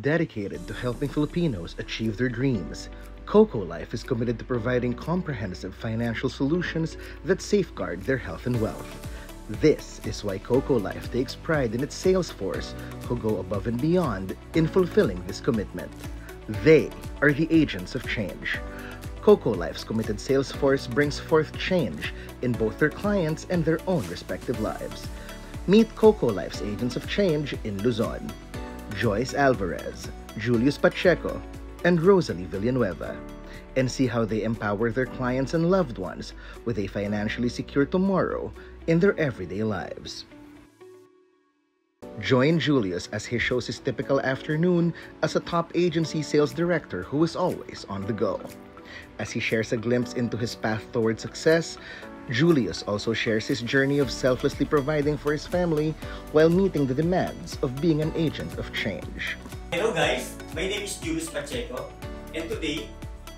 Dedicated to helping Filipinos achieve their dreams, Coco Life is committed to providing comprehensive financial solutions that safeguard their health and wealth. This is why Coco Life takes pride in its sales force, who go above and beyond in fulfilling this commitment. They are the agents of change. Coco Life's committed sales force brings forth change in both their clients and their own respective lives. Meet Coco Life's agents of change in Luzon: Joyce Alvarez, Julius Pacheco, and Rosalie Villanueva, and see how they empower their clients and loved ones with a financially secure tomorrow in their everyday lives. Join Julius as he shows his typical afternoon as a top agency sales director who is always on the go. As he shares a glimpse into his path toward success, Julius also shares his journey of selflessly providing for his family while meeting the demands of being an agent of change. Hello guys, my name is Julius Pacheco, and today,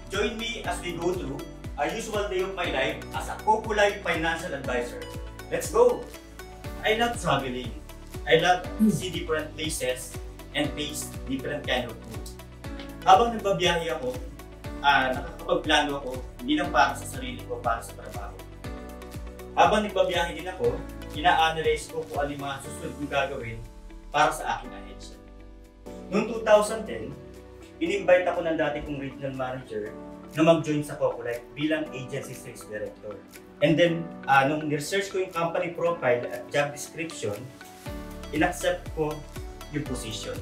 join me as we go through a usual day of my life as a Coco Life financial advisor. Let's go! I love traveling. I love to see different places and taste different kind of food. Habang nagbabiyahe ako, nakakapagplano ako hindi lang para sa sarili ko, para sa trabaho. Habang nagbabiyahe din ako, ina-analyze ko kung ano yung mga susunod kong gagawin para sa aking ahensya. Noong 2010, in-invite ako ng dati kong regional manager na mag-join sa Coco Life bilang agency sales director. And then, nung research ko yung company profile at job description, in-accept ko yung position.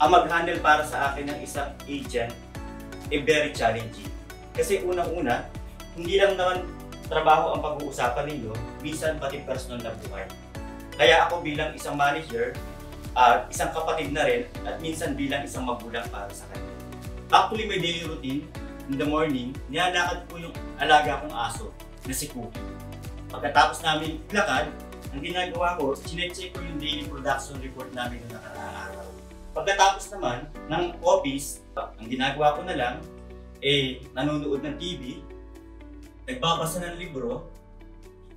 Ang mag-handle para sa akin ng isang agent ay very challenging. Kasi unang-una, hindi lang naman trabaho ang pag-uusapan ninyo, minsan pati personal na buhay. Kaya ako bilang isang manager, isang kapatid na rin, at minsan bilang isang magulang para sa kanya. Actually, my daily routine, in the morning, nilalakad ko yung alaga kong aso na si Cookie. Pagkatapos namin lakad, ang ginagawa ko, chinecheck ko yung daily production report namin noong nakaraang araw. Pagkatapos naman ng office, ang ginagawa ko na lang, nanonood ng TV, nagbabasa ng libro,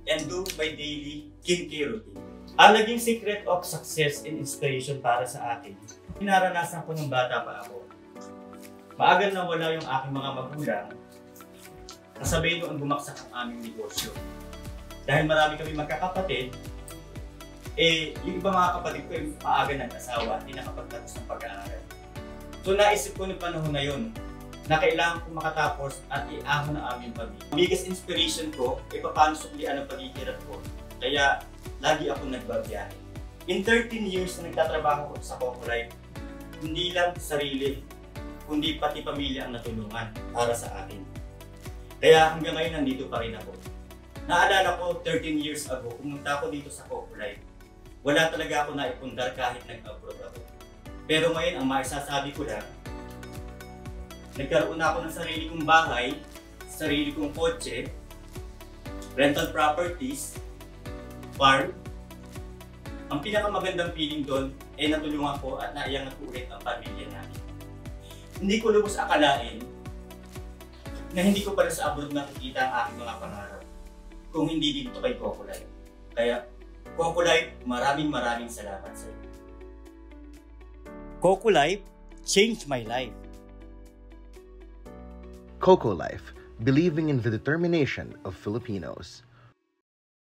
and do my daily skincare routine. Ang naging secret of success and inspiration para sa akin, pinaranasan ko nung bata pa ako. Maaga na wala yung aking mga magulang, kasabay nung ang bumagsak ang aming negosyo. Dahil marami kami magkakapatid, yung iba mga kapatid ko yung maaga nag-asawa, hindi nakapagtapos ng pag-aaral. So naisip ko noong panahon na yun, na kailangan kong makatapos at iahon ang aming pamilya. Biggest inspiration ko ay paano suklian ang paghihirap ko. Kaya lagi ako nagbabiyahe. In 13 years na nagtatrabaho ko sa Coco Life, hindi lang sarili, kundi pati pamilya ang natulungan para sa akin. Kaya hanggang ngayon nandito pa rin ako. Naalala ko 13 years ago, pumunta ako dito sa Coco Life. Wala talaga ako naipundar kahit nag-abroad ako. Pero ngayon ang maisasabi ko lang, nagkaroon ako ng sarili kong bahay, sarili kong kotse, rental properties, farm. Ang pinakamagandang feeling doon ay natulungan ko at naiangat ko ulit ang pamilya namin. Hindi ko lubos akalain na hindi ko pala sa abroad nakikita ang aking mga pangarap kung hindi dito kay Coco Life. Kaya, Coco Life, maraming salamat sa iyo. Coco Life changed my life. Coco Life, believing in the determination of Filipinos.